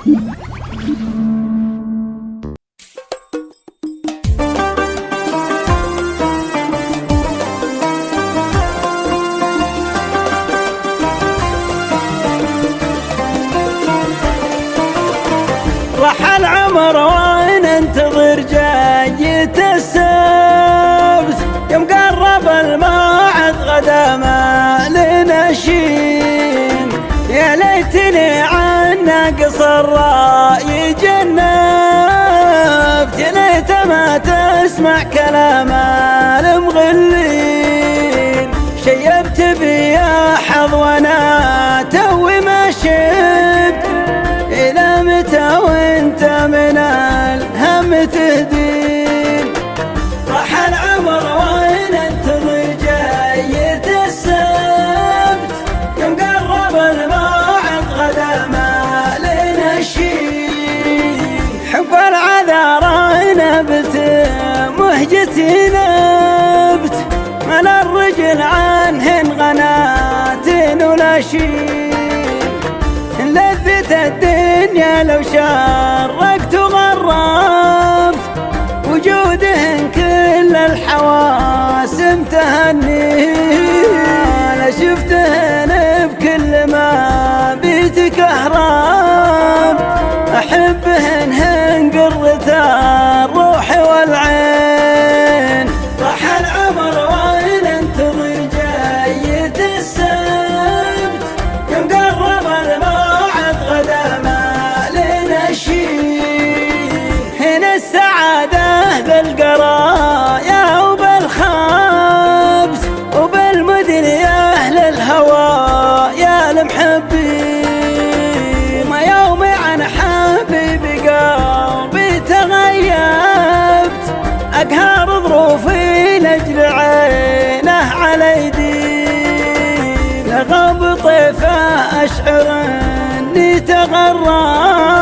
راح العمر وانا انتظر جاية السبت، يوم قرب الموعد غدا ما لنا شين. يا ليتني عن ناقص الرأي جنبت، يا ليت ما تسمع كلام المغلين. شيبت بي يا حظ وانا توي ما شبت، إلى متى وانت من الهم تهدين. راح العمر وانا انتظر جاية السبت، يوم قرب الموعد غدا ما لنا شين. حب العذار نبت مهجتي نبت، من الرجل عنهن غنات ولا شين. لذة الدنيا لو شاركت وغربت، وجودهن كل الحواس متهنين. أنا شفتهن بكل ما بيتك أهرب، أحبهن هن قرة الروح والعين. راح العمر وأنا انتظر جاية السبت، يوم قرب الموعد غدا ما لنا شين. هنا السعادة بالقرايا وبالخبز، وبالمدن يا أهل الهوى يا المحبين. ما يومي عن حبيبي قلبي تغيبت، أقهر ظروفي لأجل عينه على يدين. غاب طيفه أشعر أني تغربت،